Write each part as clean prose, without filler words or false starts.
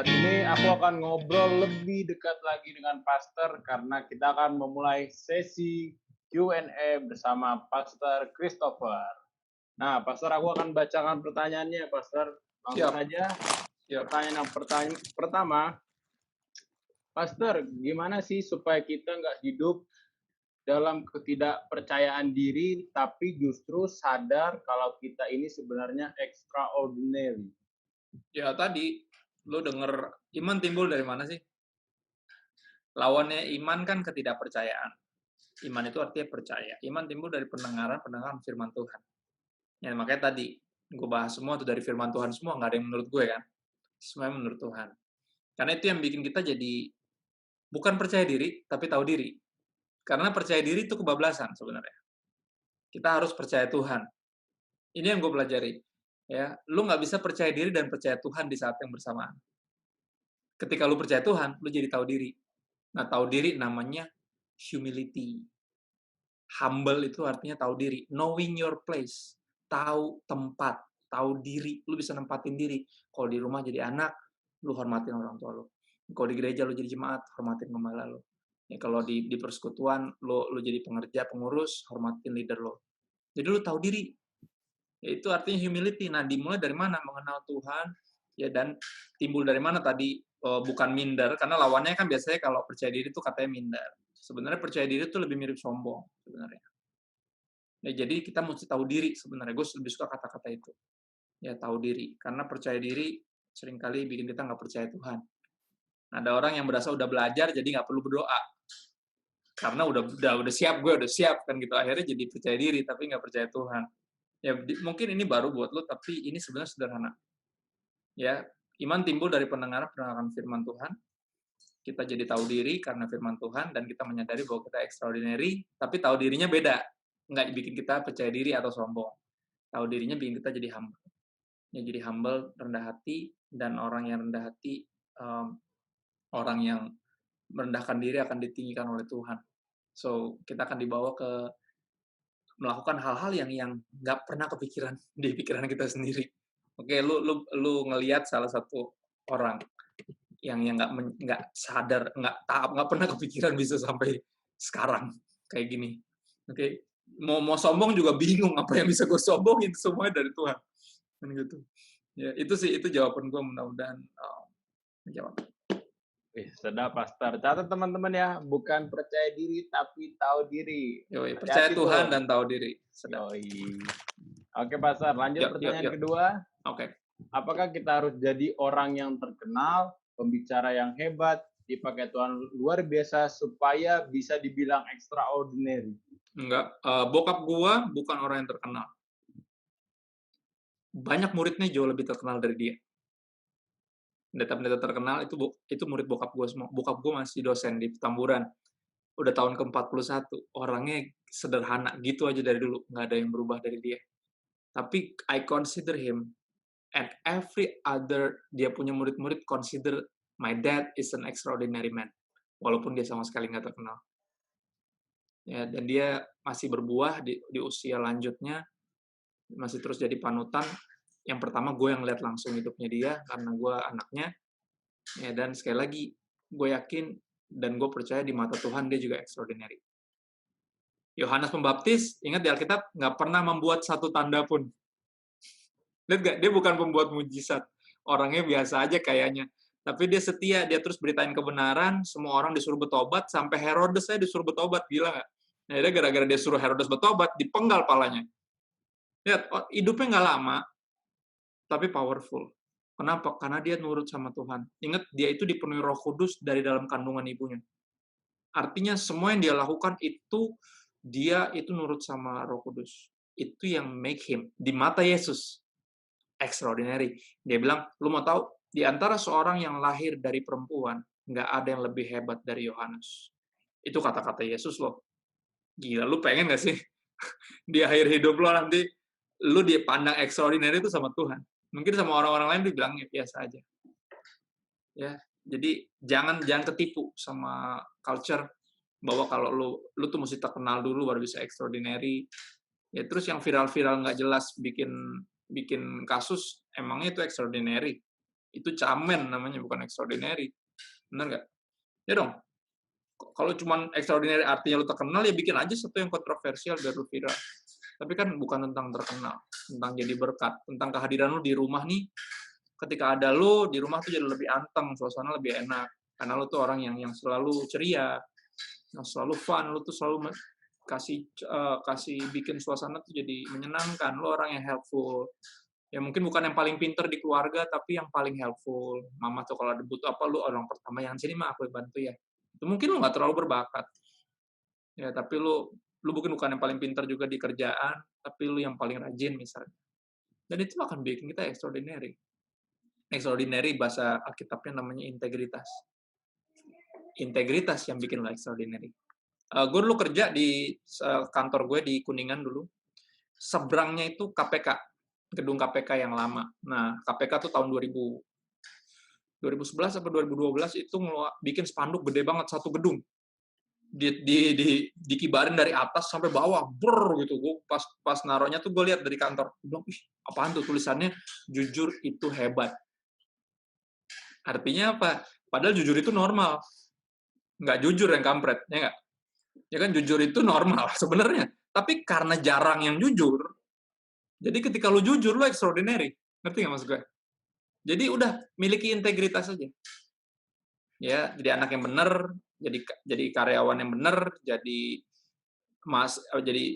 Saat ini aku akan ngobrol lebih dekat lagi dengan Pastor karena kita akan memulai sesi Q&A bersama Pastor Christopher. Nah, Pastor, aku akan bacakan pertanyaannya, Pastor. Langsung Siap, aja. siap. Pertanyaan pertama, Pastor, gimana sih supaya kita nggak hidup dalam ketidakpercayaan diri, tapi justru sadar kalau kita ini sebenarnya extraordinary? Ya tadi, lu denger iman timbul dari mana sih? Lawannya iman kan ketidakpercayaan. Iman itu artinya percaya. Iman timbul dari pendengaran firman Tuhan. Ya makanya tadi, gue bahas semua tuh dari firman Tuhan semua, nggak ada yang menurut gue kan. Semuanya menurut Tuhan. Karena itu yang bikin kita jadi, bukan percaya diri, tapi tahu diri. Karena percaya diri itu kebablasan sebenarnya. Kita harus percaya Tuhan. Ini yang gue pelajari. Ya, lu nggak bisa percaya diri dan percaya Tuhan di saat yang bersamaan. Ketika lu percaya Tuhan, lu jadi tahu diri. Nah, tahu diri namanya humility. Humble itu artinya tahu diri. Knowing your place. Tahu tempat. Tahu diri. Lu bisa nempatin diri. Kalau di rumah jadi anak, lu hormatin orang tua lu. Kalau di gereja lu jadi jemaat, hormatin gembala lu. Ya, kalau di persekutuan, lu jadi pengerja, pengurus, hormatin leader lu. Jadi lu tahu diri. Ya, itu artinya humility. Nah, dimulai dari mana? Mengenal Tuhan. Ya, dan timbul dari mana tadi? Bukan minder, karena lawannya kan biasanya kalau percaya diri itu katanya minder. Sebenarnya percaya diri itu lebih mirip sombong sebenarnya. Ya, jadi kita mesti tahu diri sebenarnya. Gue lebih suka kata-kata itu. Ya, tahu diri. Karena percaya diri seringkali bikin kita nggak percaya Tuhan. Ada orang yang berasa udah belajar jadi nggak perlu berdoa. Karena udah siap, gue udah siap kan gitu. Akhirnya jadi percaya diri tapi nggak percaya Tuhan. Ya, mungkin ini baru buat lo, tapi ini sebenarnya sederhana. Ya, iman timbul dari pendengaran firman Tuhan. Kita jadi tahu diri karena firman Tuhan dan kita menyadari bahwa kita extraordinary, tapi tahu dirinya beda. Nggak bikin kita percaya diri atau sombong. Tahu dirinya bikin kita jadi humble. Ya, jadi humble, rendah hati, dan orang yang rendah hati, orang yang merendahkan diri akan ditinggikan oleh Tuhan. So, kita akan dibawa ke melakukan hal-hal yang nggak pernah kepikiran di pikiran kita sendiri. Oke, lu ngelihat salah satu orang yang nggak sadar, nggak pernah kepikiran bisa sampai sekarang kayak gini. Oke, mau sombong juga bingung apa yang bisa gue sombongin, semuanya dari Tuhan. Kan gitu. Ya, itu sih, itu jawaban gue, mudah-mudahan menjawab. Sedap, Pastor. Catat teman-teman ya, bukan percaya diri tapi tahu diri. Yoi, percaya Hati-hati Tuhan tuh. dan tahu diri. Sedap. Yoi. Oke, Pastor. Lanjut Yuk, yuk, pertanyaan yuk. kedua. Oke. Apakah kita harus jadi orang yang terkenal, pembicara yang hebat, dipakai Tuhan luar biasa supaya bisa dibilang extraordinary? Enggak. Bokap gua bukan orang yang terkenal. Banyak muridnya jauh lebih terkenal dari dia. Pendeta-pendeta terkenal itu murid bokap gua semua. Bokap gua masih dosen di Petamburan. Udah tahun ke-41. Orangnya sederhana gitu aja dari dulu. Nggak ada yang berubah dari dia. Tapi I consider him, and every other dia punya murid-murid consider my dad is an extraordinary man. Walaupun dia sama sekali nggak terkenal. Ya, dan dia masih berbuah di usia lanjutnya, masih terus jadi panutan. Yang pertama gue yang lihat langsung hidupnya dia karena gue anaknya. Ya, dan sekali lagi gue yakin dan gue percaya di mata Tuhan dia juga extraordinary. Yohanes Pembaptis, ingat di Alkitab, nggak pernah membuat satu tanda pun. Lihat nggak? Dia bukan pembuat mujizat. Orangnya biasa aja kayaknya. Tapi dia setia, dia terus beritain kebenaran, semua orang disuruh bertobat, sampai Herodes saya disuruh bertobat, gila nggak? Nah, dia gara-gara dia suruh Herodes bertobat, dipenggal palanya. Lihat, hidupnya nggak lama, tapi powerful. Kenapa? Karena dia nurut sama Tuhan. Ingat, dia itu dipenuhi Roh Kudus dari dalam kandungan ibunya. Artinya semua yang dia lakukan itu, dia itu nurut sama Roh Kudus. Itu yang make him, di mata Yesus, extraordinary. Dia bilang, lu mau tahu, di antara seorang yang lahir dari perempuan, nggak ada yang lebih hebat dari Yohanes. Itu kata-kata Yesus loh. Gila, lu pengen nggak sih di akhir hidup lo nanti, lu dipandang extraordinary itu sama Tuhan. Mungkin sama orang-orang lain dibilangnya biasa aja. Ya, jadi jangan ketipu sama culture bahwa kalau lu tuh mesti terkenal dulu baru bisa extraordinary. Ya, terus yang viral-viral nggak jelas bikin kasus, emangnya itu extraordinary. Itu camen namanya, bukan extraordinary. Benar nggak? Ya dong. Kalau cuman extraordinary artinya lu terkenal, ya bikin aja satu yang kontroversial biar lu viral. Tapi kan bukan tentang terkenal, tentang jadi berkat, tentang kehadiran lu di rumah nih. Ketika ada lu di rumah tuh jadi lebih anteng, suasana lebih enak. Karena lu tuh orang yang selalu ceria, yang selalu fun, lu tuh selalu kasih bikin suasana tuh jadi menyenangkan. Lu orang yang helpful. Ya mungkin bukan yang paling pinter di keluarga, tapi yang paling helpful. Mama tuh kalau ada butuh apa, lu orang pertama yang sini mah aku bantu ya. Itu mungkin lu nggak terlalu berbakat. Ya, tapi lu bukan yang paling pinter juga di kerjaan, tapi lu yang paling rajin misalnya. Dan itu akan bikin kita extraordinary. Extraordinary bahasa Alkitabnya namanya integritas. Integritas yang bikin lo extraordinary. Gue dulu kerja di kantor gue di Kuningan dulu. Seberangnya itu KPK, gedung KPK yang lama. Nah, KPK tuh tahun 2011 atau 2012 itu bikin spanduk gede banget satu gedung. Dikibarin dari atas sampai bawah, gitu. Gue pas naruhnya tuh gue lihat dari kantor, gue bilang, ih, apaan tuh tulisannya? Jujur itu hebat. Artinya apa? Padahal jujur itu normal. Nggak jujur yang kampret, ya nggak? Ya kan jujur itu normal sebenarnya. Tapi karena jarang yang jujur, jadi ketika lu jujur, lu extraordinary. Ngerti nggak maksud gue? Jadi udah, miliki integritas aja. Ya, jadi anak yang benar, jadi karyawan yang benar, jadi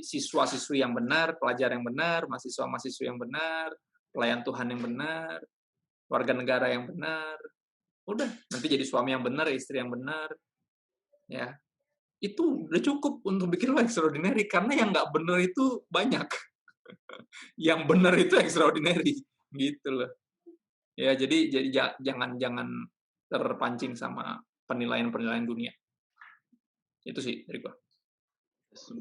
siswa-siswi yang benar, pelajar yang benar, mahasiswa-mahasiswi yang benar, pelayan Tuhan yang benar, warga negara yang benar. Udah, nanti jadi suami yang benar, istri yang benar. Ya, itu udah cukup untuk bikin lo extraordinary, karena yang nggak benar itu banyak. Yang benar itu extraordinary, gitu loh. Ya, jadi jangan terpancing sama penilaian dunia. Itu sih dari gua.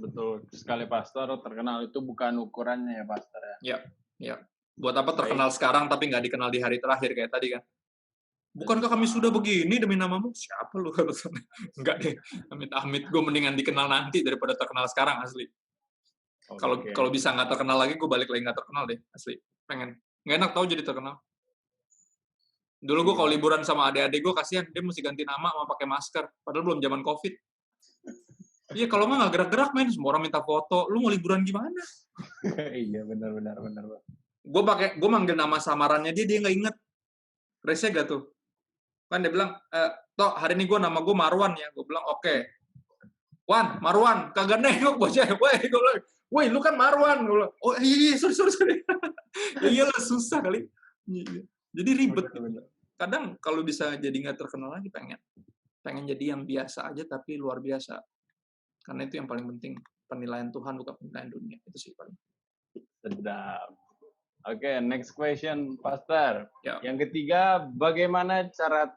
Betul sekali, Pastor. Terkenal itu bukan ukurannya ya, Pastor ya. Ya. Buat apa terkenal sekarang tapi nggak dikenal di hari terakhir kayak tadi kan? Bukankah kami sudah begini demi namamu? Siapa lu? Enggak deh. Amit-amit, gue mendingan dikenal nanti daripada terkenal sekarang, asli. Kalau bisa nggak terkenal lagi, gue balik lagi nggak terkenal deh, asli. Pengen. Nggak enak tau jadi terkenal. Dulu gue kalau liburan sama adik-adik gue, kasihan, dia mesti ganti nama sama pakai masker. Padahal belum zaman COVID. Iya, kalau nggak gerak-gerak, men. Semua orang minta foto. Lu mau liburan gimana? Iya, benar. Gue manggil nama samarannya dia nggak inget. Rese gak tuh? Kan dia bilang, Tok, hari ini nama gue Marwan ya. Gue bilang, oke. Wan, Marwan, kagak nengok bocah. Woi, lu kan Marwan. Gue bilang, oh iya, sorry. Ya iyalah, susah kali. Jadi ribet. Kadang kalau bisa jadi nggak terkenal lagi, pengen jadi yang biasa aja tapi luar biasa. Karena itu yang paling penting. Penilaian Tuhan bukan penilaian dunia. Itu sih paling. Sedap. Oke, next question, Pastor. Ya. Yang ketiga, bagaimana cara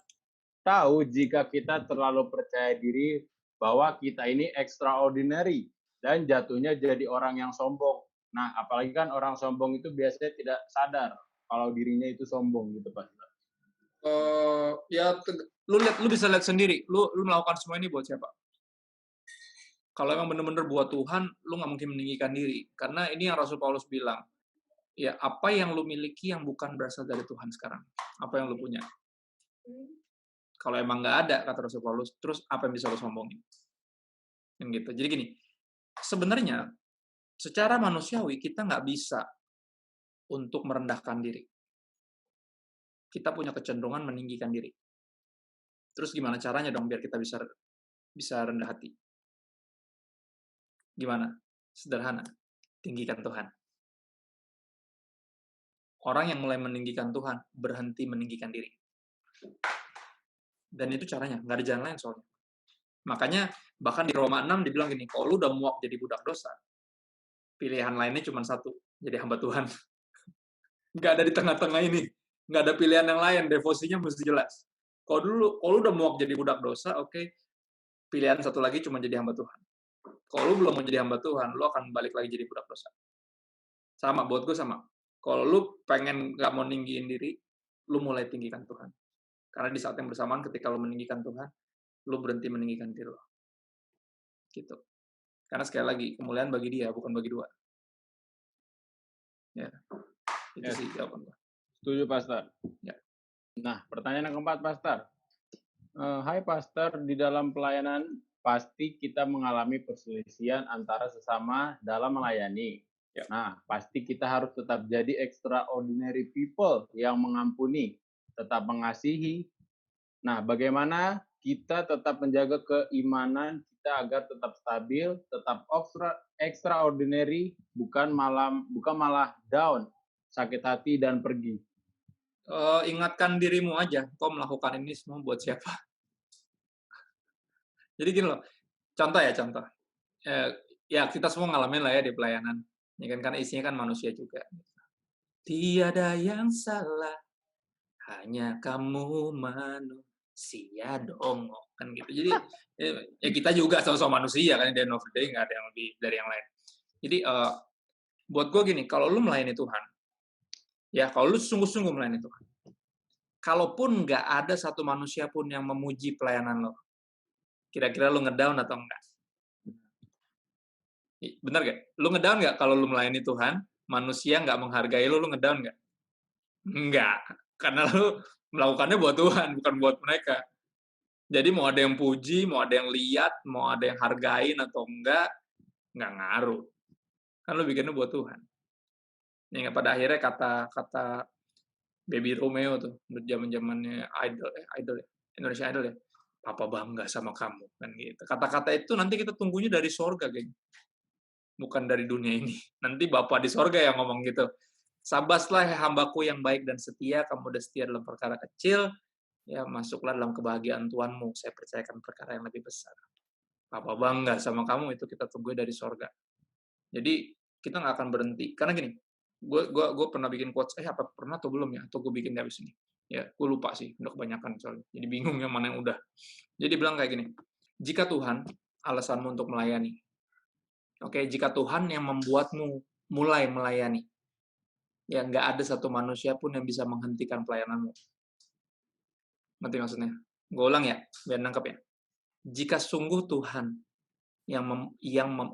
tahu jika kita terlalu percaya diri bahwa kita ini extraordinary dan jatuhnya jadi orang yang sombong. Nah, apalagi kan orang sombong itu biasanya tidak sadar kalau dirinya itu sombong gitu, Pastor. Ya, lu bisa lihat sendiri. Lu melakukan semua ini buat siapa? Kalau emang benar-benar buat Tuhan, lu nggak mungkin meninggikan diri. Karena ini yang Rasul Paulus bilang. Ya, apa yang lu miliki yang bukan berasal dari Tuhan sekarang? Apa yang lu punya? Kalau emang nggak ada, kata Rasul Paulus, terus apa yang bisa lu sombongin? Yang gitu. Jadi gini, sebenarnya secara manusiawi kita nggak bisa untuk merendahkan diri. Kita punya kecenderungan meninggikan diri. Terus gimana caranya dong biar kita bisa rendah hati? Gimana? Sederhana. Tinggikan Tuhan. Orang yang mulai meninggikan Tuhan, berhenti meninggikan diri. Dan itu caranya, nggak ada jalan lain soalnya. Makanya, bahkan di Roma 6 dibilang gini, kalau lu udah muak jadi budak dosa, pilihan lainnya cuma satu, jadi hamba Tuhan. Nggak ada di tengah-tengah ini. Nggak ada pilihan yang lain, devosinya mesti jelas. Kalau lu udah muak jadi budak dosa, oke, pilihan satu lagi cuma jadi hamba Tuhan. Kalau lu belum mau jadi hamba Tuhan, lu akan balik lagi jadi budak dosa. Sama, buat gue sama. Kalau lu pengen nggak mau ninggiin diri, lu mulai tinggikan Tuhan. Karena di saat yang bersamaan ketika lu meninggikan Tuhan, lu berhenti meninggikan diri lu. Gitu. Karena sekali lagi, kemuliaan bagi dia, bukan bagi dua. Ya. Itu sih jawaban gue. Setuju, Pastor. Ya. Nah, pertanyaan yang keempat, Pastor. Hai Pastor, di dalam pelayanan pasti kita mengalami perselisihan antara sesama dalam melayani. Ya. Nah, pasti kita harus tetap jadi extraordinary people yang mengampuni, tetap mengasihi. Nah, bagaimana kita tetap menjaga keimanan kita agar tetap stabil, tetap extraordinary, bukan malah down, sakit hati dan pergi. Ingatkan dirimu aja, kau melakukan ini semua buat siapa. Jadi gini loh, contoh. Ya kita semua ngalamin lah ya di pelayanan. Ya kan, karena isinya kan manusia juga. Tiada yang salah, hanya kamu manusia dong. Kan gitu. Jadi ya kita juga sama-sama manusia kan, di end of the day nggak ada yang lebih dari yang lain. Jadi buat gue gini, kalau lu melayani Tuhan, ya kalau lu sungguh-sungguh melayani Tuhan, kalaupun nggak ada satu manusia pun yang memuji pelayanan lo, kira-kira lu ngedown atau enggak? Bener gak? Lu ngedown nggak kalau lu melayani Tuhan, manusia nggak menghargai lu ngedown nggak? Enggak. Karena lu melakukannya buat Tuhan, bukan buat mereka. Jadi mau ada yang puji, mau ada yang lihat, mau ada yang hargain atau enggak ngaruh. Kan lu bikinnya buat Tuhan. Ya, pada akhirnya kata Baby Romeo tuh, zaman-zamannya Idol ya, Indonesia Idol ya. Papa bangga sama kamu, kan gitu. Kata-kata itu nanti kita tunggunya dari sorga, geng. Bukan dari dunia ini. Nanti Bapa di sorga yang ngomong gitu. Sabaslah hambaku yang baik dan setia, kamu udah setia dalam perkara kecil, ya masuklah dalam kebahagiaan Tuhanmu, saya percayakan perkara yang lebih besar. Papa bangga sama kamu, itu kita tunggu dari sorga. Jadi kita nggak akan berhenti. Karena gini, gue pernah bikin quotes, apa pernah atau belum ya? Atau gue bikin di habis ini. Ya, gue lupa sih, udah kebanyakan soalnya. Jadi bingung yang mana yang udah. Jadi bilang kayak gini, jika Tuhan alasanmu untuk melayani, oke, jika Tuhan yang membuatmu mulai melayani, ya nggak ada satu manusia pun yang bisa menghentikan pelayananmu. Ngerti maksudnya? Gue ulang ya, biar nangkep ya. Jika sungguh Tuhan yang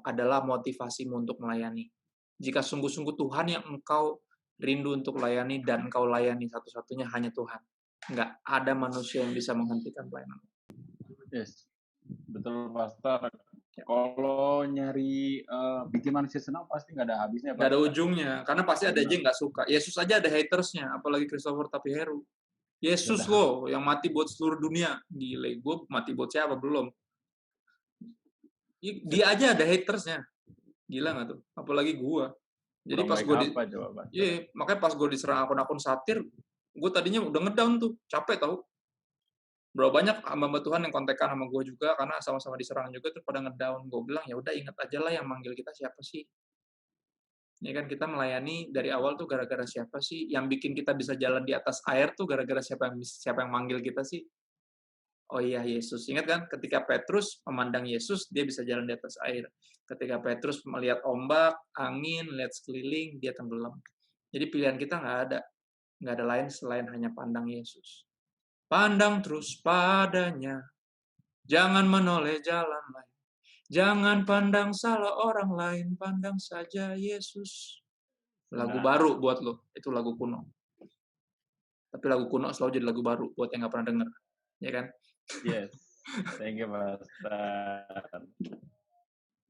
adalah motivasimu untuk melayani, jika sungguh-sungguh Tuhan yang engkau rindu untuk melayani dan engkau layani satu-satunya hanya Tuhan, nggak ada manusia yang bisa menghentikan pelayananmu. Yes, betul Pastor. Kalau nyari bikin manusia senang pasti nggak ada habisnya. Nggak ada ujungnya, karena pasti ada aja yang nggak suka. Yesus aja ada hatersnya, apalagi Christopher Tapiheru. Yesus loh, yang mati buat seluruh dunia. Gile, gue mati buat siapa? Belum. Dia aja ada hatersnya. Gila nggak tuh? Apalagi gue. Jadi pas gue makanya pas gue diserang akun-akun satir, gue tadinya udah ngedown tuh, capek tau. Berapa banyak hamba Tuhan yang kontekan sama gue juga, karena sama-sama diserang juga, terus pada ngedown. Gue bilang, ya udah ingat aja lah yang manggil kita siapa sih. Ya kan, kita melayani dari awal tuh gara-gara siapa sih? Yang bikin kita bisa jalan di atas air tuh gara-gara siapa yang manggil kita sih? Oh iya, Yesus. Ingat kan, ketika Petrus memandang Yesus, dia bisa jalan di atas air. Ketika Petrus melihat ombak, angin, lihat sekeliling, dia tenggelam. Jadi pilihan kita nggak ada. Nggak ada lain selain hanya pandang Yesus. Pandang terus padanya, jangan menoleh jalan lain. Jangan pandang salah orang lain, pandang saja Yesus. Lagu baru buat lo, itu lagu kuno. Tapi lagu kuno selalu jadi lagu baru buat yang nggak pernah denger. Ya kan? Yes, thank you Pastor.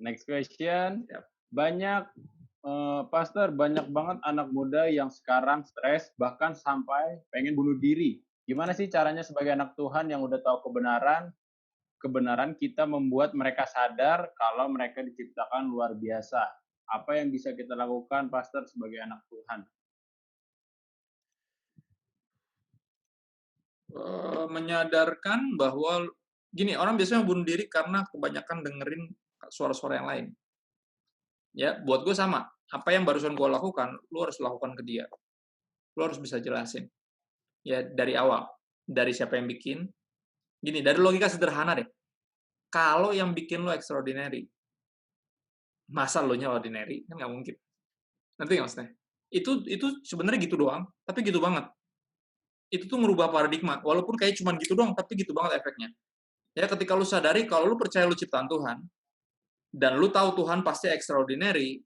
Next question. Banyak Pastor, banyak banget anak muda yang sekarang stres bahkan sampai pengen bunuh diri. Gimana sih caranya sebagai anak Tuhan yang udah tahu kebenaran kita membuat mereka sadar kalau mereka diciptakan luar biasa. Apa yang bisa kita lakukan, Pastor, sebagai anak Tuhan? Menyadarkan bahwa gini, orang biasanya bunuh diri karena kebanyakan dengerin suara-suara yang lain. Ya, buat gue sama. Apa yang barusan gue lakukan, lu harus lakukan ke dia. Lu harus bisa jelasin. Ya, dari awal. Dari siapa yang bikin. Gini, dari logika sederhana deh. Kalau yang bikin lu extraordinary, masa lu nya ordinary? Kan nggak mungkin. Nanti nggak maksudnya? Itu sebenarnya gitu doang, tapi gitu banget. Itu tuh merubah paradigma. Walaupun kayak cuma gitu doang, tapi gitu banget efeknya. Ya, ketika lu sadari kalau lu percaya lu ciptaan Tuhan, dan lu tahu Tuhan pasti extraordinary,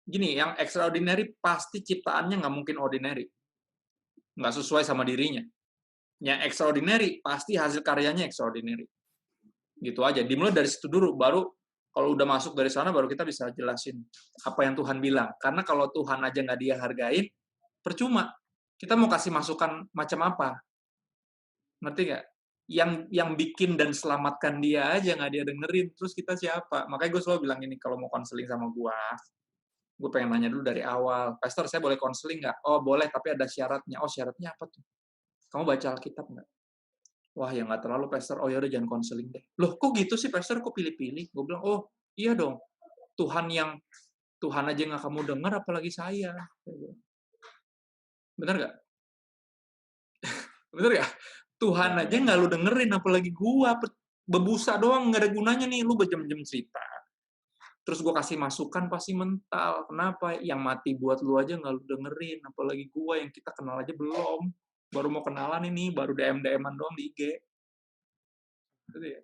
gini, yang extraordinary pasti ciptaannya nggak mungkin ordinary. Nggak sesuai sama dirinya. yang extraordinary, pasti hasil karyanya extraordinary. Gitu aja. Dimulai dari situ dulu, baru kalau udah masuk dari sana, baru kita bisa jelasin apa yang Tuhan bilang. Karena kalau Tuhan aja nggak dia hargain, percuma. Kita mau kasih masukan macam apa? Ngerti nggak? Yang bikin dan selamatkan dia aja nggak dia dengerin, terus kita siapa? Makanya gue selalu bilang ini, kalau mau konseling sama gue pengen nanya dulu dari awal, Pastor saya boleh konseling nggak? Oh boleh, tapi ada syaratnya. Oh syaratnya apa tuh? Kamu baca Alkitab nggak? Wah ya nggak terlalu Pastor, oh ya udah jangan konseling deh. Loh kok gitu sih Pastor, kok pilih-pilih? Gue bilang, oh iya dong, Tuhan aja nggak kamu dengar, apalagi saya. Bener nggak? Bener nggak? Tuhan aja nggak lu dengerin, apalagi gua. Bebusa doang, nggak ada gunanya nih, lu berjam-jam cerita. Terus gue kasih masukan pasti mental. Kenapa? Yang mati buat lu aja nggak lu dengerin. Apalagi gue yang kita kenal aja belum. Baru mau kenalan ini, baru DM-DM-an doang di IG. Gitu ya.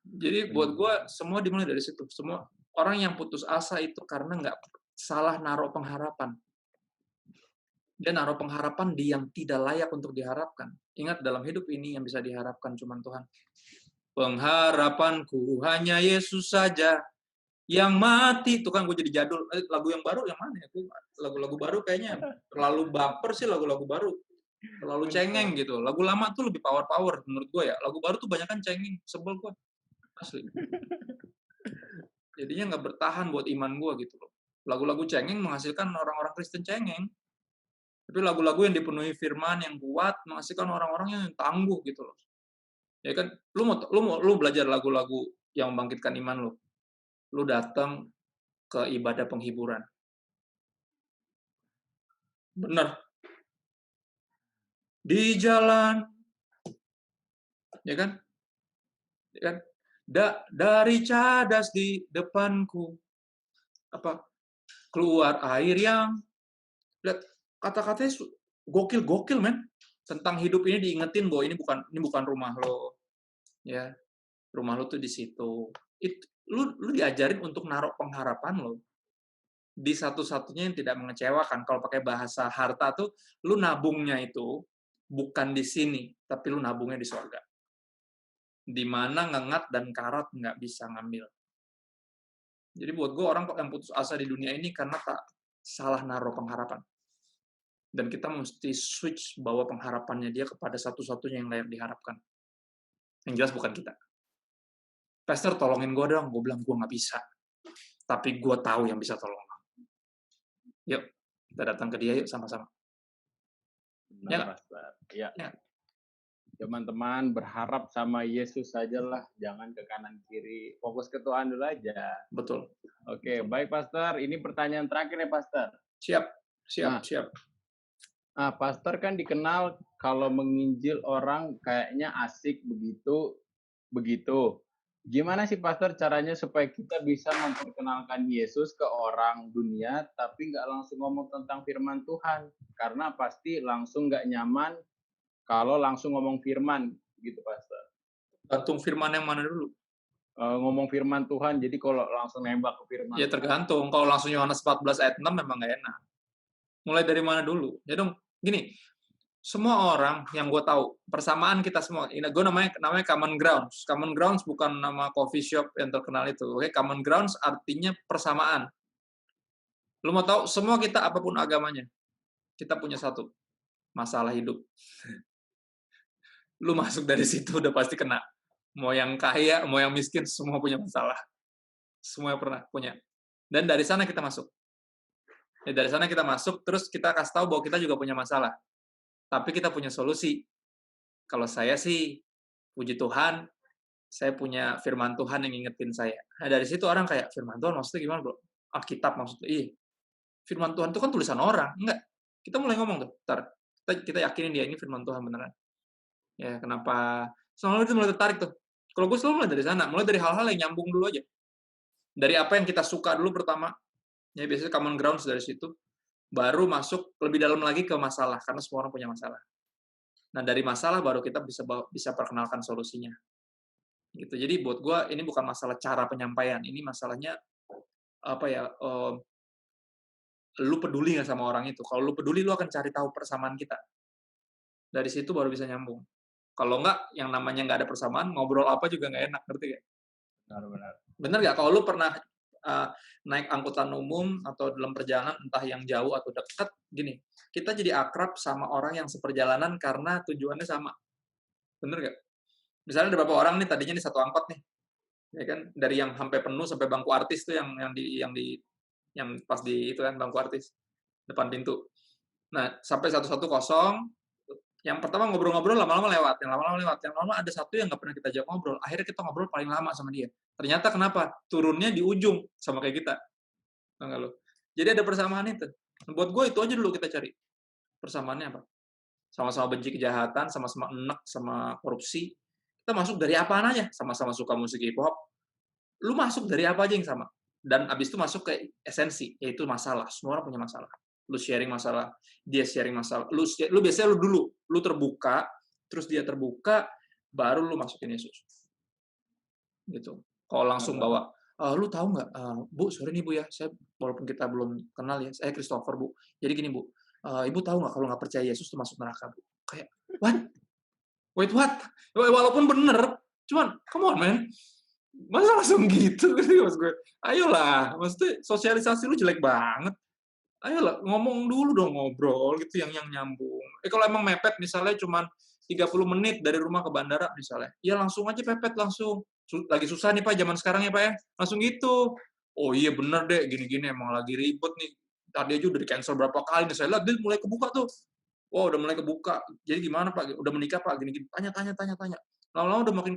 Jadi buat gue semua dimulai dari situ. Semua orang yang putus asa itu karena nggak salah naruh pengharapan. Dia naruh pengharapan di yang tidak layak untuk diharapkan. Ingat, dalam hidup ini yang bisa diharapkan cuma Tuhan. Pengharapanku hanya Yesus saja. Yang mati, tuh kan gue jadi jadul. Lagu yang baru yang mana ya? Lagu-lagu baru kayaknya terlalu baper sih, lagu-lagu baru. Terlalu cengeng gitu. Lagu lama tuh lebih power-power menurut gue ya. Lagu baru tuh banyak kan cengeng. Sebel gue. Asli. Jadinya nggak bertahan buat iman gue gitu loh. Lagu-lagu cengeng menghasilkan orang-orang Kristen cengeng. Tapi lagu-lagu yang dipenuhi firman yang kuat menghasilkan orang-orang yang tangguh gitu loh. Ya kan, lu belajar lagu-lagu yang membangkitkan iman lu. Lu datang ke ibadah penghiburan. Bener. Di jalan, ya kan? Ya kan? Dari cadas di depanku, apa? Keluar air yang, lihat kata-katanya gokil-gokil men. Tentang hidup ini diingetin bahwa ini bukan rumah lo, ya. Rumah lo tuh di situ. Lu diajarin untuk naruh pengharapan lo di satu-satunya yang tidak mengecewakan. Kalau pakai bahasa harta tuh, lu nabungnya itu bukan di sini, tapi lu nabungnya di surga. Di mana ngengat dan karat nggak bisa ngambil. Jadi buat gue, orang yang putus asa di dunia ini karena tak salah naruh pengharapan. Dan kita mesti switch bawa pengharapannya dia kepada satu-satunya yang layak diharapkan. Yang jelas bukan kita. Pastor tolongin gue dong, gue bilang gue nggak bisa. Tapi gue tahu yang bisa tolong. Yuk, kita datang ke dia yuk sama-sama. Benar, Pastor. Ya. Ya. Teman-teman berharap sama Yesus sajalah, jangan ke kanan kiri. Fokus ke Tuhan dulu aja. Betul. Oke, baik Pastor. Ini pertanyaan terakhir ya, Pastor. Siap. Nah, Pastor kan dikenal kalau menginjil orang kayaknya asik begitu. Gimana sih Pastor caranya supaya kita bisa memperkenalkan Yesus ke orang dunia, tapi nggak langsung ngomong tentang firman Tuhan? Karena pasti langsung nggak nyaman kalau langsung ngomong firman, gitu Pastor. Gantung firman yang mana dulu? Ngomong firman Tuhan, jadi kalau langsung nembak ke firman. Ya tergantung. Kalau langsung Yohanes 14 ayat 6 memang nggak enak. Mulai dari mana dulu? Ya dong, gini. Semua orang yang gue tahu, persamaan kita semua. Ini gue namanya Common Grounds. Common Grounds bukan nama coffee shop yang terkenal itu. Oke, Common Grounds artinya persamaan. Lu mau tahu, semua kita apapun agamanya, kita punya satu masalah hidup. Lu masuk dari situ udah pasti kena. Mau yang kaya, mau yang miskin, semua punya masalah. Semua pernah punya. Dan dari sana kita masuk. Ya, dari sana kita masuk, terus kita kasih tahu bahwa kita juga punya masalah. Tapi kita punya solusi. Kalau saya sih, puji Tuhan, saya punya firman Tuhan yang ngingetin saya. Nah, dari situ orang kayak, firman Tuhan maksudnya gimana, bro? Alkitab maksudnya. Iya. Firman Tuhan itu kan tulisan orang. Enggak. Kita mulai ngomong tuh. Ntar, kita yakinin dia, ini firman Tuhan beneran. Ya, kenapa? Selalu itu mulai tertarik tuh. Kalau gue selalu mulai dari sana. Mulai dari hal-hal yang nyambung dulu aja. Dari apa yang kita suka dulu pertama. Ya, biasanya common grounds dari situ. Baru masuk lebih dalam lagi ke masalah, karena semua orang punya masalah. Nah, dari masalah baru kita bisa perkenalkan solusinya. Gitu. Jadi buat gue ini bukan masalah cara penyampaian, ini masalahnya apa ya? Lu peduli nggak sama orang itu? Kalau lu peduli, lu akan cari tahu persamaan kita. Dari situ baru bisa nyambung. Kalau enggak, yang namanya nggak ada persamaan, ngobrol apa juga nggak enak, ngerti nggak? Benar-benar. Bener nggak? Kalau lu pernah naik angkutan umum atau dalam perjalanan entah yang jauh atau dekat, gini, kita jadi akrab sama orang yang seperjalanan karena tujuannya sama. Bener nggak? Misalnya ada beberapa orang nih tadinya di satu angkot nih, ya kan? Dari yang sampai penuh sampai bangku artis tuh yang pas di itu kan bangku artis depan pintu. Nah, sampai satu-satu kosong, yang pertama ngobrol-ngobrol lama-lama lewat, yang lama-lama lewat, yang lama ada satu yang nggak pernah kita ajak ngobrol. Akhirnya kita ngobrol paling lama sama dia. Ternyata kenapa? Turunnya di ujung sama kayak kita. Tahu nggak lu? Jadi ada persamaan itu. Buat gue itu aja dulu kita cari. Persamaannya apa? Sama-sama benci kejahatan, sama-sama enek sama korupsi. Kita masuk dari apaan aja? Sama-sama suka musik hip hop. Lu masuk dari apa aja yang sama? Dan abis itu masuk ke esensi, yaitu masalah. Semua orang punya masalah. Lu sharing masalah, dia sharing masalah. Lu biasanya lu dulu, lu terbuka, terus dia terbuka, baru lu masukin Yesus. Gitu. Kalau langsung bawa, lu tahu nggak, Bu, sorry nih Bu ya, saya walaupun kita belum kenal ya, saya Christopher Bu. Jadi gini Bu, Ibu tahu nggak kalau nggak percaya Yesus tuh masuk neraka Bu? Kayak, what? Wait, what? Walaupun bener, cuman, come on man, masa langsung gitu? Maksud gue, ayolah, maksudnya sosialisasi lu jelek banget. Ayolah, ngomong dulu dong, ngobrol gitu yang nyambung. Kalau emang mepet misalnya cuman 30 menit dari rumah ke bandara misalnya, ya langsung aja pepet langsung. Lagi susah nih Pak zaman sekarang ya Pak ya. Langsung gitu. Oh iya bener deh, gini-gini emang lagi ribet nih. Tadi aja udah di-cancel berapa kali nih. Saya lihat dia mulai kebuka tuh. Wah, udah mulai kebuka. Jadi gimana Pak? Udah menikah Pak? Gini-gini. Tanya. Lama-lama udah makin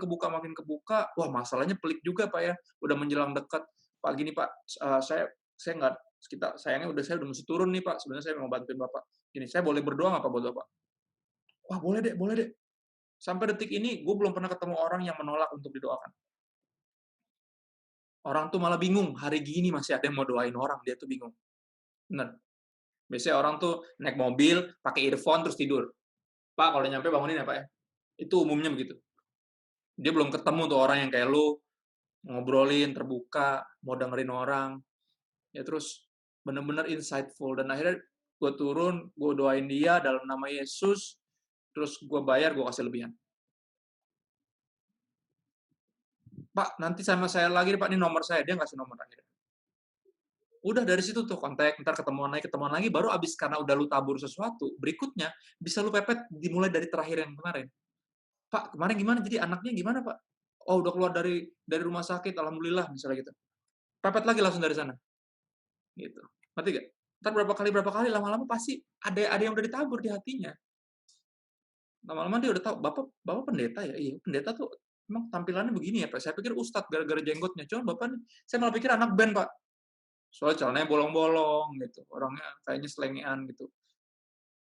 kebuka. Wah, masalahnya pelik juga Pak ya. Udah menjelang dekat. Pak gini Pak, saya nggak saya udah mesti turun nih Pak. Sebenarnya saya mau bantuin Bapak. Gini, saya boleh berdoa nggak Pak buat Bapak? Wah, boleh deh. Sampai detik ini, gue belum pernah ketemu orang yang menolak untuk didoakan. Orang tuh malah bingung, hari gini masih ada yang mau doain orang, dia tuh bingung. Bener. Biasanya orang tuh naik mobil, pakai earphone, terus tidur. Pak, kalau nyampe bangunin ya Pak ya. Itu umumnya begitu. Dia belum ketemu tuh orang yang kayak lu, ngobrolin, terbuka, mau dengerin orang. Ya terus, bener-bener insightful. Dan akhirnya gue turun, gue doain dia dalam nama Yesus, terus gue bayar, gue kasih lebihan. Pak, nanti sama saya lagi Pak, ini nomor saya. Dia ngasih nomor akhirnya. Udah dari situ tuh kontak, ntar ketemuan lagi, baru abis karena udah lu tabur sesuatu, berikutnya bisa lu pepet dimulai dari terakhir yang kemarin. Pak, kemarin gimana? Jadi anaknya gimana Pak? Oh, udah keluar dari rumah sakit, alhamdulillah, misalnya gitu. Pepet lagi langsung dari sana. Gitu. Ngerti gak? Ntar berapa kali, lama-lama pasti ada yang udah ditabur di hatinya. Lama-lama dia udah tahu, Bapak pendeta ya? Iya, pendeta tuh emang tampilannya begini ya Pak? Saya pikir ustadz gara-gara jenggotnya. Cuma Bapak nih, saya malah pikir anak band Pak. Soalnya celananya bolong-bolong gitu, orangnya kayaknya selengean gitu.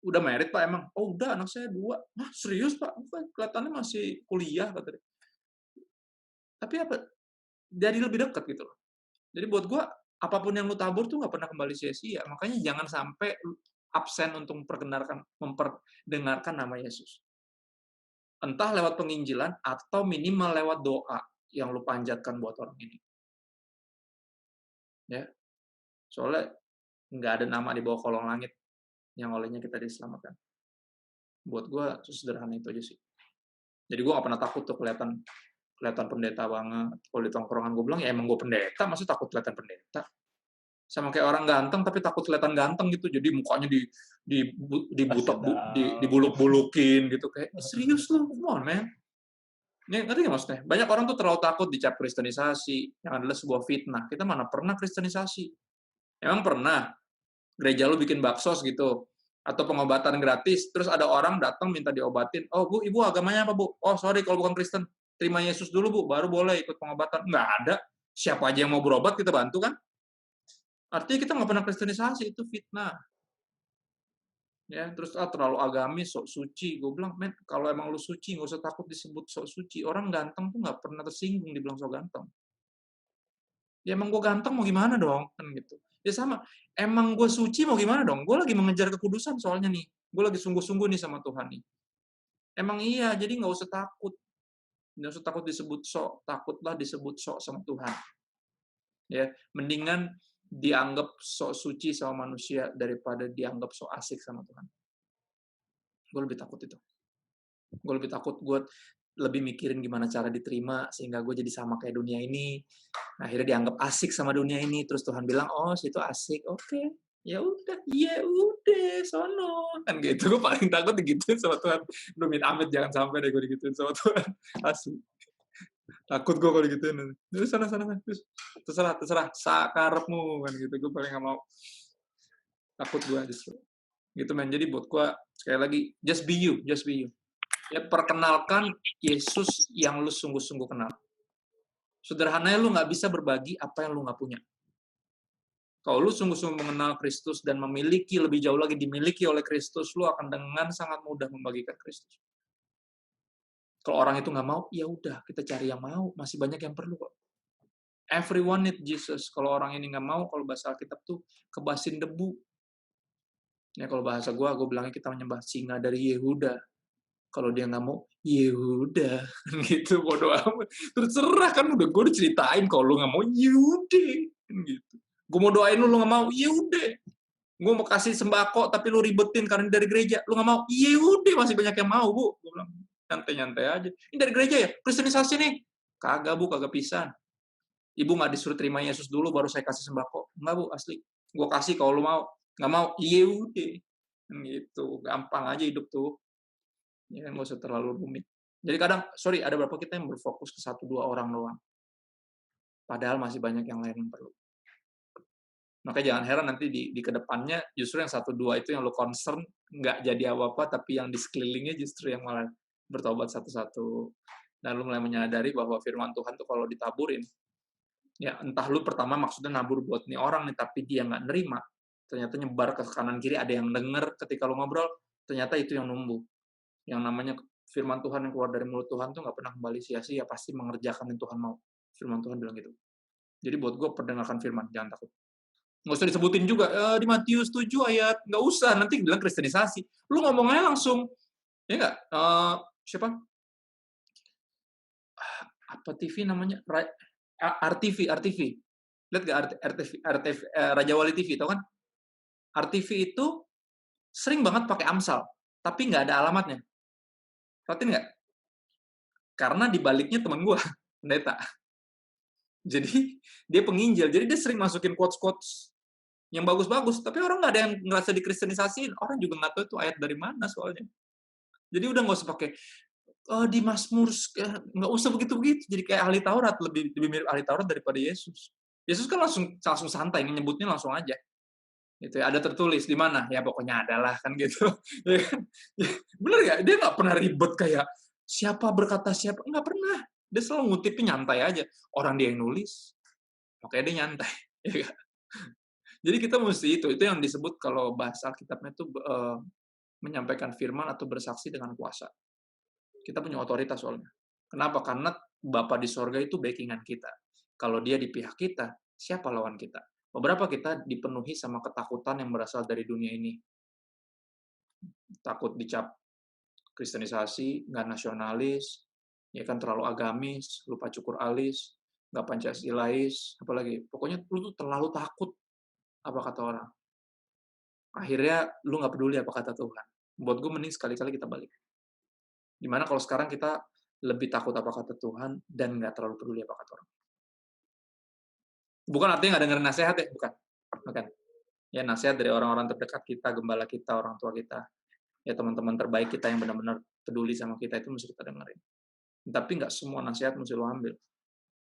Udah married Pak emang? Oh udah, anak saya 2. Hah serius Pak? Kelihatannya masih kuliah kata dia. Tapi apa, jadi lebih dekat gitu loh. Jadi buat gua, apapun yang lu tabur tuh nggak pernah kembali sia-sia. Makanya jangan sampai absen untuk memperdengarkan nama Yesus. Entah lewat penginjilan atau minimal lewat doa yang lu panjatkan buat orang ini. Ya, soalnya nggak ada nama di bawah kolong langit yang olehnya kita diselamatkan. Buat gue sesederhana itu aja sih. Jadi gue gak pernah takut tuh kelihatan pendeta banget. Kalau di tongkrongan gue bilang, ya emang gue pendeta, maksudnya takut kelihatan pendeta. Sama kayak orang ganteng, tapi takut kelihatan ganteng gitu. Jadi mukanya dibuluk-bulukin gitu. Kayak, serius lu, come on man. Ini ngerti nggak maksudnya? Banyak orang tuh terlalu takut dicap kristenisasi, yang adalah sebuah fitnah. Kita mana pernah kristenisasi? Emang pernah gereja lu bikin baksos gitu, atau pengobatan gratis, terus ada orang datang minta diobatin, oh Bu, Ibu agamanya apa Bu? Oh sorry, kalau bukan Kristen, terima Yesus dulu Bu, baru boleh ikut pengobatan. Nggak ada. Siapa aja yang mau berobat, kita bantu kan? Artinya kita nggak pernah kristenisasi, itu fitnah. Ya, terus terlalu agamis, sok suci. Gue bilang, men, kalau emang lu suci, nggak usah takut disebut sok suci. Orang ganteng tuh nggak pernah tersinggung dibilang sok ganteng. Ya emang gue ganteng mau gimana dong? Kan gitu. Ya sama, emang gue suci mau gimana dong? Gue lagi mengejar kekudusan soalnya nih. Gue lagi sungguh-sungguh nih sama Tuhan nih. Emang iya, jadi nggak usah takut. Nggak usah takut disebut sok. Takutlah disebut sok sama Tuhan. Ya, mendingan dianggap sok suci sama manusia daripada dianggap sok asik sama Tuhan. Gue lebih takut itu. Gue lebih takut gue lebih mikirin gimana cara diterima sehingga gue jadi sama kayak dunia ini. Nah, akhirnya dianggap asik sama dunia ini, terus Tuhan bilang, "Oh, situ asik. Oke. Ya udah, ya udah, sono." Kan gitu. Gue paling takut digituin sama Tuhan. Duh, amit-amit jangan sampai deh gue digituin sama Tuhan. Asli. Takut gue kalau digituin. Terus sana sana, terus terserah terserah sakarepmu kan gitu. Gue paling gak mau. Takut gue justru. Gitu men. Jadi buat gue sekali lagi just be you, just be you. Ya perkenalkan Yesus yang lu sungguh-sungguh kenal. Sederhananya lu nggak bisa berbagi apa yang lu nggak punya. Kalau lu sungguh-sungguh mengenal Kristus dan memiliki lebih jauh lagi dimiliki oleh Kristus, lu akan dengan sangat mudah membagikan Kristus. Kalau orang itu nggak mau, ya udah kita cari yang mau. Masih banyak yang perlu kok. Everyone need Jesus. Kalau orang ini nggak mau, kalau bahasa Alkitab tuh kebasin debu. Ya kalau bahasa gue bilangnya kita menyembah singa dari Yehuda. Kalau dia nggak mau, Yehuda. Gitu, bodo amat. Terserah kan, udah gue diceritain kalau lu nggak mau, Yehuda. Gitu. Gue mau doain lu nggak mau, Yehuda. Gue mau kasih sembako, tapi lu ribetin karena dari gereja. Lu nggak mau, Yehuda. Masih banyak yang mau, Bu. Gue bilang, nyantai-nyantai aja. Ini dari gereja ya? Kristenisasi nih? Kagak, Bu. Kagak pisan. Ibu nggak disuruh terima Yesus dulu, baru saya kasih sembako. Nggak, Bu. Asli. Gue kasih kalau lu mau. Nggak mau, Yehuda. Gitu. Gampang aja hidup tuh. Ya kan, nggak usah terlalu rumit. Jadi kadang, ada beberapa kita yang berfokus ke 1-2 orang doang. Padahal masih banyak yang lain yang perlu. Makanya jangan heran nanti di kedepannya justru yang 1-2 itu yang lo concern, nggak jadi apa-apa, tapi yang di sekelilingnya justru yang malah bertobat satu-satu. Dan lo mulai menyadari bahwa firman Tuhan tuh kalau ditaburin, ya entah lu pertama maksudnya nabur buat nih orang nih, tapi dia nggak nerima, ternyata nyebar ke kanan kiri, ada yang denger ketika lo ngobrol, ternyata itu yang numbuh. Yang namanya firman Tuhan yang keluar dari mulut Tuhan tuh nggak pernah kembali sia-sia, pasti mengerjakan yang Tuhan mau. Firman Tuhan bilang gitu. Jadi buat gue perdengarkan firman, jangan takut. Nggak usah disebutin juga, di Matius 7 ayat, nggak usah, nanti bilang kristenisasi. Lu ngomongnya langsung, ya nggak? Siapa? Apa TV namanya? RTV. Lihat nggak RTV, Raja Wali TV, tau kan? RTV itu sering banget pakai Amsal, tapi nggak ada alamatnya. Perhatiin nggak? Karena di baliknya teman gue, pendeta. Jadi dia penginjil, jadi dia sering masukin quotes-quotes yang bagus-bagus, tapi orang nggak ada yang ngerasa dikristenisasiin, orang juga nggak tahu itu ayat dari mana soalnya. Jadi udah nggak usah pakai di Mazmur, nggak usah begitu-begitu. Jadi kayak ahli Taurat, lebih mirip ahli Taurat daripada Yesus. Yesus kan langsung santai, nyebutnya langsung aja. Gitu ya, ada tertulis di mana? Ya pokoknya adalah kan gitu. Ya kan? Bener nggak? Dia nggak pernah ribet kayak siapa berkata siapa, nggak pernah. Dia selalu ngutipnya nyantai aja. Orang dia yang nulis, makanya dia nyantai. Ya kan? Jadi kita mesti itu yang disebut kalau bahasa Alkitabnya itu menyampaikan firman atau bersaksi dengan kuasa. Kita punya otoritas soalnya. Kenapa? Karena Bapa di sorga itu backingan kita. Kalau dia di pihak kita, siapa lawan kita? Beberapa kita dipenuhi sama ketakutan yang berasal dari dunia ini. Takut dicap kristenisasi, nggak nasionalis, ya kan terlalu agamis, lupa cukur alis, nggak Pancasilais, apalagi. Pokoknya lu tuh terlalu takut apa kata orang. Akhirnya lu nggak peduli apa kata Tuhan. Buat gue mending sekali-kali kita balik. Gimana kalau sekarang kita lebih takut apa kata Tuhan dan nggak terlalu peduli apa kata orang. Bukan artinya nggak dengerin nasihat ya, bukan. Ya nasihat dari orang-orang terdekat kita, gembala kita, orang tua kita, ya teman-teman terbaik kita yang benar-benar peduli sama kita itu mesti kita dengerin. Tapi nggak semua nasihat mesti lo ambil.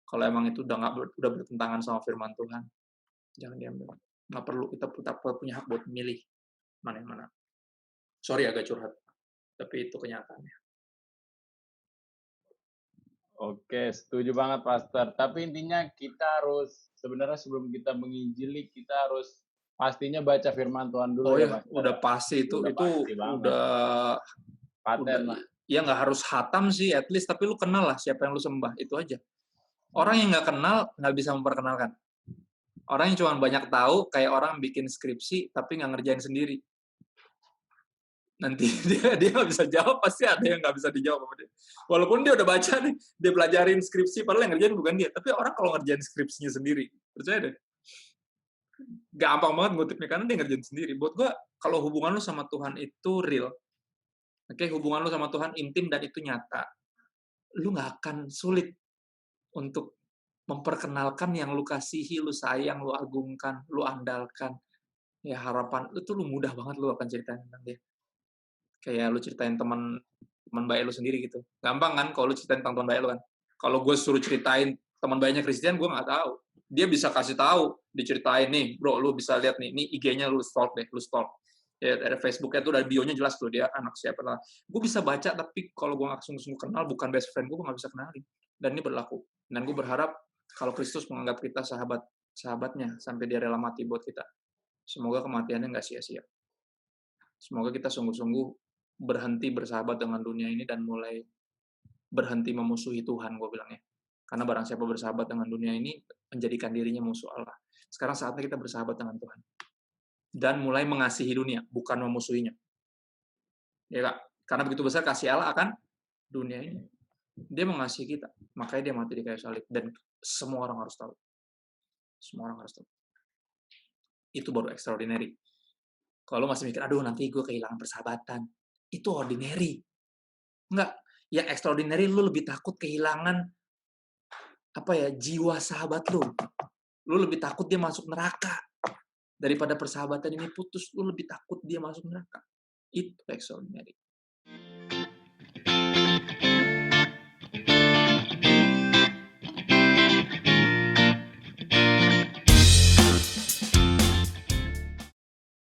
Kalau emang itu udah bertentangan sama firman Tuhan, jangan diambil. Nggak perlu, kita punya hak buat memilih mana yang mana. Sorry agak curhat, tapi itu kenyataannya. Oke, setuju banget, Pastor. Tapi intinya kita harus, sebenarnya sebelum kita menginjili, kita harus pastinya baca firman Tuhan dulu ya, Pastor. Udah pasti itu udah paten lah. Ya nggak harus hatam sih, at least, tapi lu kenal lah siapa yang lu sembah, itu aja. Orang yang nggak kenal, nggak bisa memperkenalkan. Orang yang cuma banyak tahu, kayak orang bikin skripsi, tapi nggak ngerjain sendiri. Nanti dia nggak bisa jawab, pasti ada yang nggak bisa dijawab sama dia. Walaupun dia udah baca nih, dia pelajarin skripsi, padahal yang ngerjain bukan dia. Tapi orang kalau ngerjain skripsinya sendiri, percaya deh. Gampang banget ngutipnya, karena dia ngerjain sendiri. Buat gue, kalau hubungan lu sama Tuhan itu real, Oke, hubungan lu sama Tuhan intim dan itu nyata. Lu nggak akan sulit untuk memperkenalkan yang lu kasihi, lu sayang, lu agungkan, lu andalkan. Ya harapan lu tuh lu mudah banget lu akan ceritain tentang dia. Kayak lu ceritain teman teman baik lu sendiri gitu. Gampang kan kalau lu ceritain tentang teman baik lu kan. Kalau gue suruh ceritain teman baiknya Christian, gue nggak tahu. Dia bisa kasih tahu, diceritain nih, bro, lu bisa lihat nih, ini IG-nya lu stalk deh, lu stalk. Ya, ada Facebook-nya tuh, ada bio-nya jelas tuh, dia anak siapa lah. Gue bisa baca, tapi kalau gue nggak sungguh-sungguh kenal, bukan best friend gue nggak bisa kenalin. Dan ini berlaku. Dan gue berharap kalau Kristus menganggap kita sahabatnya, sampai dia rela mati buat kita. Semoga kematiannya nggak sia-sia. Semoga kita sungguh-sungguh berhenti bersahabat dengan dunia ini dan mulai berhenti memusuhi Tuhan, gue bilangnya. Karena barang siapa bersahabat dengan dunia ini, menjadikan dirinya musuh Allah. Sekarang saatnya kita bersahabat dengan Tuhan. Dan mulai mengasihi dunia, bukan memusuhinya. Ya Kak? Karena begitu besar kasih Allah akan dunia ini. Dia mengasihi kita, makanya dia mati di kayu salib. Dan semua orang harus tahu. Semua orang harus tahu. Itu baru extraordinary. Kalau masih mikir, aduh nanti gue kehilangan persahabatan. Itu ordinary. Enggak. Yang extraordinary lu lebih takut kehilangan jiwa sahabat lu. Lu lebih takut dia masuk neraka daripada persahabatan ini putus. Lu lebih takut dia masuk neraka. Itu extraordinary.